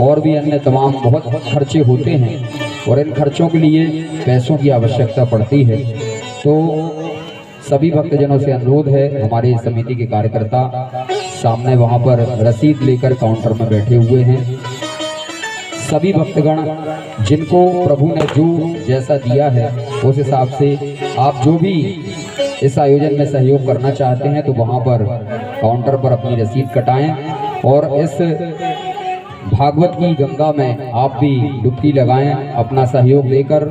और भी अन्य तमाम बहुत खर्चे होते हैं और इन खर्चों के लिए पैसों की आवश्यकता पड़ती है। तो सभी भक्तजनों से अनुरोध है, हमारे समिति के कार्यकर्ता सामने वहाँ पर रसीद लेकर काउंटर में बैठे हुए हैं। सभी भक्तगण जिनको प्रभु ने जो जैसा दिया है उस हिसाब से आप जो भी इस आयोजन में सहयोग करना चाहते हैं तो वहाँ पर काउंटर पर अपनी रसीद कटाएं और इस भागवत की गंगा में आप भी डुबकी लगाएं, अपना सहयोग देकर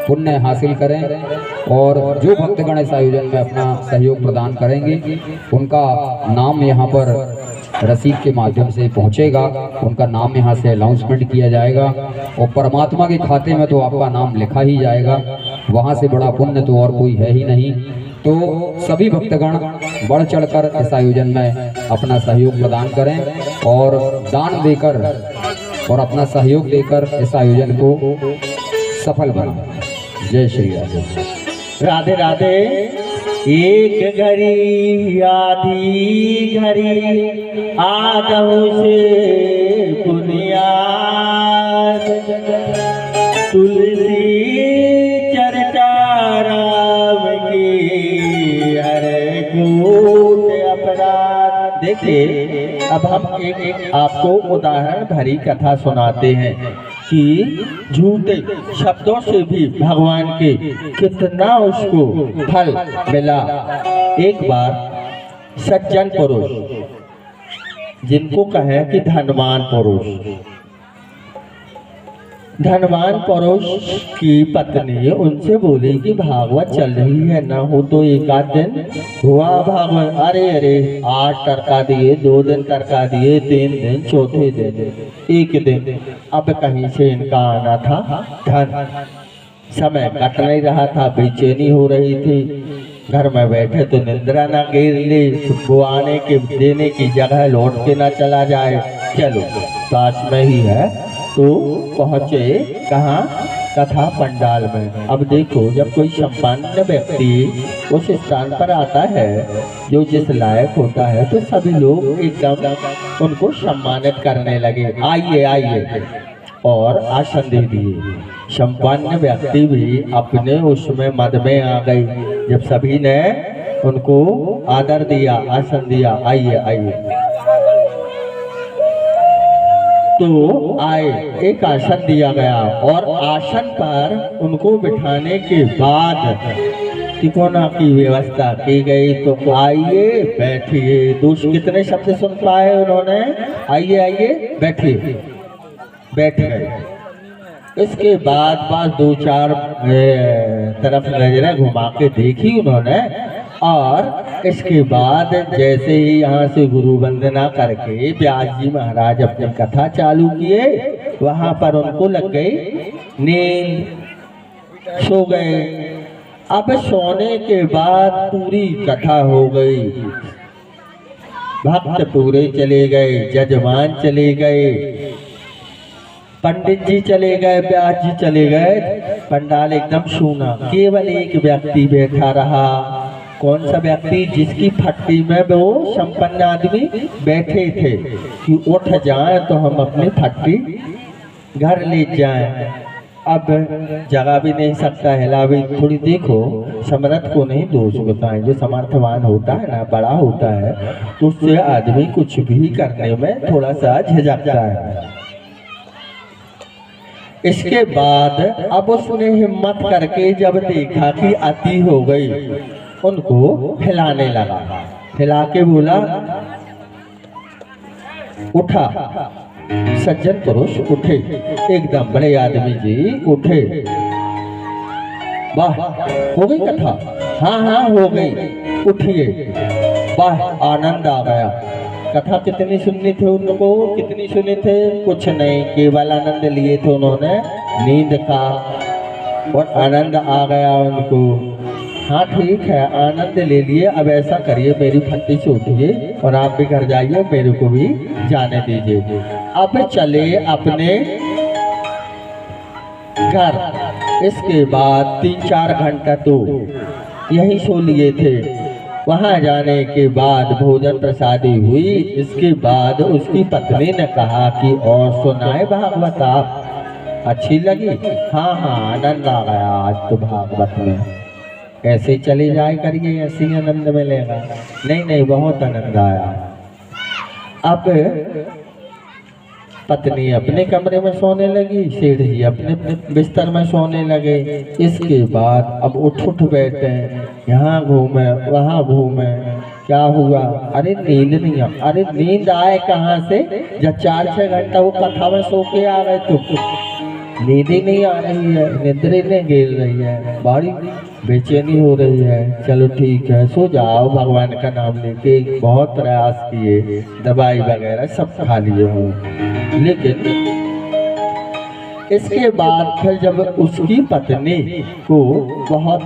पुण्य हासिल करें। और जो भक्तगण इस आयोजन में अपना सहयोग प्रदान करेंगे उनका नाम यहाँ पर रसीद के माध्यम से पहुँचेगा, उनका नाम यहाँ से अनाउंसमेंट किया जाएगा और परमात्मा के खाते में तो आपका नाम लिखा ही जाएगा। वहाँ से बड़ा पुण्य तो और कोई है ही नहीं। तो सभी भक्तगण बढ़ चढ़कर इस आयोजन में अपना सहयोग प्रदान करें और दान देकर और अपना सहयोग देकर इस आयोजन को सफल बनाएं। जय श्री राधे। राधे राधे। एक घड़ी आधी घड़ी आदहु से पुनियाद, तुलसी चर्चा राम की हर कूट अपराध। देखिए अब हम एक आपको उदाहरण भरी कथा सुनाते हैं कि झूठे शब्दों से भी भगवान के कितना उसको फल मिला। एक बार सज्जन पुरुष, जिनको कहें कि धनवान पुरुष की पत्नी उनसे बोली कि भागवत चल रही है, ना हो तो एक आध दिन हुआ भागवत। अरे आज टरका दिए, 2 दिन टरका दिए, 3 दिन, चौथे दिन, 1 दिन। अब कहीं से इनका आना था धन, समय कट नहीं रहा था, बेचैनी हो रही थी। घर में बैठे तो निंद्रा ना गिर ले, वो आने के देने की जगह लौट के ना चला जाए। चलो पास में ही है, तो पहुँचे कहाँ? कथा पंडाल में। अब देखो, जब कोई संपन्न व्यक्ति उस स्थान पर आता है जो जिस लायक होता है, तो सभी लोग एकदम उनको सम्मानित करने लगे, आइए आइए, और आसन दे दिए। संपन्न व्यक्ति भी अपने उसमें मद में आ गई। जब सभी ने उनको आदर दिया, आसन दिया, आइए आइए, तो आए, एक आसन दिया गया और आसन पर उनको बिठाने के बाद तिकोना की व्यवस्था की गई। तो आइए बैठिए। दोस्त कितने शब्द सुन पाए उन्होंने? आइए आइए बैठिए, बैठ गए। इसके बाद 2-4 तरफ नजरें घुमा के देखी उन्होंने, और इसके बाद जैसे ही यहाँ से गुरु वंदना करके व्यास जी महाराज अपनी कथा चालू किए, वहाँ पर उनको लग गई नींद, सो गए। अब सोने के बाद पूरी कथा हो गई, भक्त पूरे चले गए, जजमान चले गए, पंडित जी चले गए, व्यास जी चले गए, पंडाल एकदम सूना। केवल एक व्यक्ति बैठा रहा। कौन सा व्यक्ति? जिसकी फट्टी में वो संपन्न आदमी बैठे थे कि उठ जाए तो हम अपनी फट्टी घर ले जाएं। अब जगह भी नहीं सकता, हिला भी। थोड़ी देखो, समर्थ को नहीं दोष बताएं। जो समर्थवान होता है ना, बड़ा होता है, तो उससे आदमी कुछ भी करने में थोड़ा सा झिझकता है। इसके बाद अब उसने हिम्मत करके जब देखा कि अति हो गई, उनको हिलाने लगा। हिला के बोला, उठा। सज्जन पुरुष उठे, एकदम बड़े आदमी जी उठे। वाह, हो गई कथा? हाँ हो गई, उठिए। वाह, आनंद आ गया। कथा कितनी सुननी थी उनको? कितनी सुनी थे? कुछ नहीं, केवल आनंद लिए थे उन्होंने नींद का, और आनंद आ गया उनको। हाँ ठीक है, आनंद ले लिए। अब ऐसा करिए, मेरी फट्टी से उठिए और आप भी घर जाइए, मेरे को भी जाने दीजिए। अब चले अपने घर। इसके बाद 3-4 घंटा तो यही सो लिए थे। वहाँ जाने के बाद भोजन प्रसादी हुई। इसके बाद उसकी पत्नी ने कहा कि और सुनाए भागवत आप, अच्छी लगी? हाँ आनंद आ गया आज तो भागवत में। ऐसे चले जाए करिए, ऐसे ही आनंद मिलेगा। नहीं, बहुत आनंद आया। अब पत्नी अपने कमरे में सोने लगी, सेठ जी अपने बिस्तर में सोने लगे। इसके बाद अब उठ बैठे, यहाँ घूमे वहाँ घूमे। क्या हुआ? अरे नींद नहीं आ। अरे नींद आए कहाँ से, जब 4-6 घंटा वो कथा में सो के आ गए तो नींद ही नहीं आ रही है, निद्रे नहीं गिर रही है, बड़ी बेचैनी हो रही है। चलो ठीक है, सो जाओ, भगवान का नाम लेके। बहुत प्रयास किए, दवाई वगैरह सब खा लिए हूँ, लेकिन इसके बाद फिर जब उसकी पत्नी को बहुत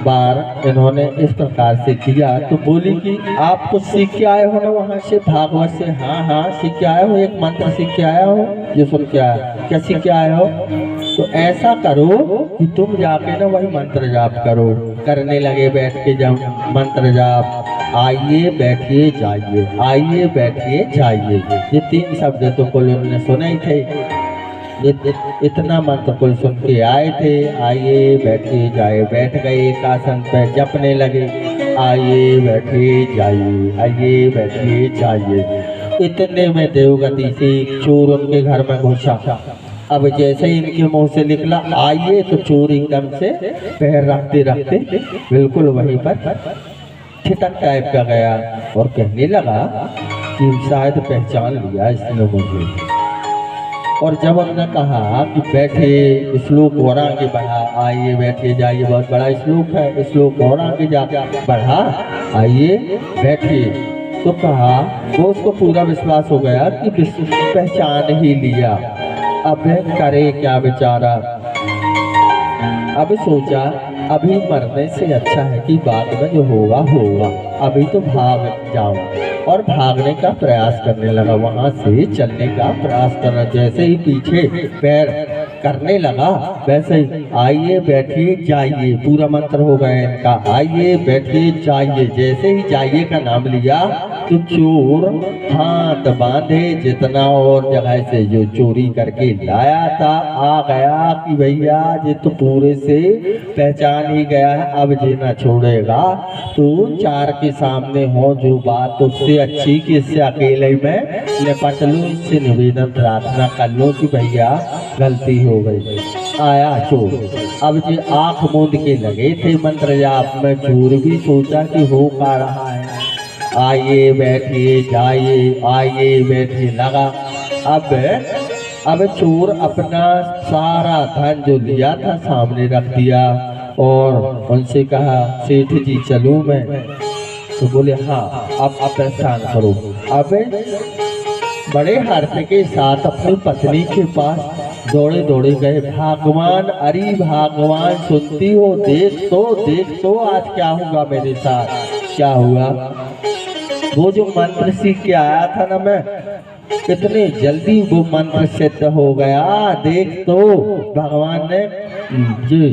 बार इन्होंने इस प्रकार से किया, तो बोली कि आप कुछ सीख के आए हो ना वहाँ से, भागवत से? हाँ सीख के आए हो, एक मंत्र सीख के आया हो, ये सुन के आया। क्या सीख के आए हो? तो ऐसा करो कि तुम जाके ना वही मंत्र जाप करो। करने लगे बैठ के जब मंत्र जाप, आइए बैठिए जाइए, आइए बैठिए जाइए। ये 3 शब्द तो कुल उन्होंने सुने ही थे। इतना मंत्र कुल सुन के आए थे। आइए बैठिए जाइए, बैठ गए एक आसन पे, जपने लगे, आइए बैठिए जाइए, आइए बैठिए जाइए। इतने में देवगति से एक चोर उनके घर में घुसा। अब जैसे ही इनके मुंह से निकला आइए, तो चोर एकदम से पैर रखते रखते बिल्कुल वहीं पर ठिठक टाइप का गया और कहने लगा कि शायद पहचान लिया इसने मुझे। और जब हमने कहा कि बैठे, श्लोक और आगे बढ़ा, आइए बैठे जाइए, बहुत बड़ा श्लोक है, श्लोक और आगे जा बढ़ा, आइए बैठे, तो कहा वो उसको पूरा विश्वास हो गया कि पहचान ही लिया। अब करे क्या बेचारा। अब सोचा अभी मरने से अच्छा है कि बाद में जो होगा होगा, अभी तो भाग जाओ। और भागने का प्रयास करने लगा, वहां से चलने का प्रयास करना। जैसे ही पीछे पैर करने लगा वैसे ही आइए बैठिए जाइए, पूरा मंत्र हो गया इनका, आइए बैठिए जाइए। जैसे ही जाइए का नाम लिया तो चोर हाथ बांधे, जितना और जगह से जो चोरी करके लाया था आ गया कि भैया ये तो पूरे से पहचान ही गया है, अब जीना छोड़ेगा। तो चार के सामने हो जो बात, उससे अच्छी कि इससे अकेले में निपट लूं, इससे निवेदन प्रार्थना कर लो कि भैया गलती हो गई। आया चोर, अब जी आंख मूंद के लगे थे मंत्र जाप में। चोर भी सोचा कि हो का रहा है, आइए बैठिए जाइए, आइए बैठिए लगा। अब चोर अपना सारा धन जो लिया था सामने रख दिया और उनसे कहा सेठ जी चलूं मैं? तो बोले हाँ अब प्रस्थान करो। अब बड़े हर्ष के साथ अपनी पत्नी के पास दौड़े दौड़े गए। भगवान, अरे भगवान सुनती हो, देख तो आज क्या होगा मेरे साथ, क्या हुआ। वो जो मंत्र सीख के आया था ना मैं, कितने जल्दी वो मंत्र सिद्ध हो गया। देख तो भगवान ने जी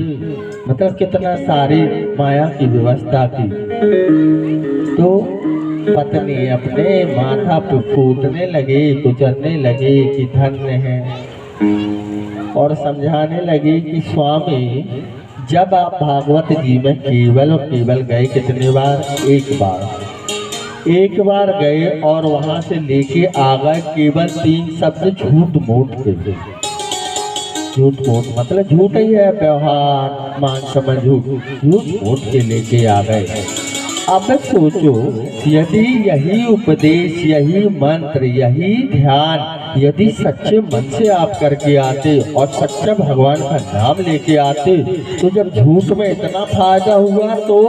मतलब कितना सारी माया की व्यवस्था की। तो पत्नी अपने माथा पे फूटने लगे, गुजरने लगे कि धन्य है, और समझाने लगे कि स्वामी जब आप भागवत जी में केवल और केवल गए कितने बार, एक बार गए और वहां से लेके आ गए केवल 3 शब्द झूठ मूठ के। झूठ मूठ मतलब झूठ ही है, व्यवहार मान समझ झूठ मूठ के लेके आ गए। अब सोचो यदि यही उपदेश, यही मंत्र, यही ध्यान यदि सच्चे मन से आप करके आते और सच्चा भगवान का नाम लेके आते, तो जब झूठ में इतना फायदा हुआ तो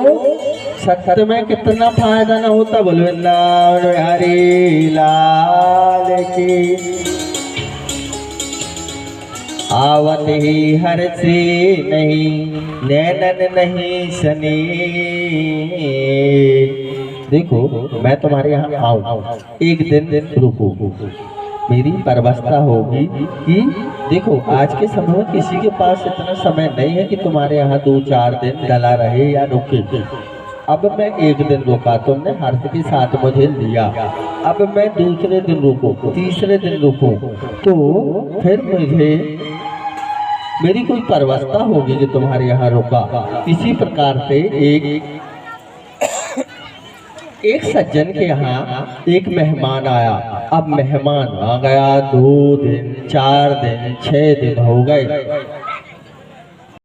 सत्य में कितना फायदा ना होता। बोलो हरे लाल की। आवत ही हर से नहीं, नैनन नहीं सने। देखो मैं तुम्हारे यहाँ आऊँ, एक दिन रुको, मेरी परवस्था होगी कि देखो आज के समय में किसी के पास इतना समय नहीं है कि तुम्हारे यहाँ 2-4 दिन डला रहे या रुके। अब मैं एक दिन रुका, तुमने हर्ष के साथ मुझे लिया, अब मैं दूसरे दिन रुको, तीसरे दिन रुको, तो फिर मेरी कोई परवस्था होगी जो तुम्हारे यहाँ रुका। इसी प्रकार से एक सज्जन के यहाँ एक मेहमान आया। अब मेहमान आ गया, 2 दिन 4 दिन 6 दिन हो गए।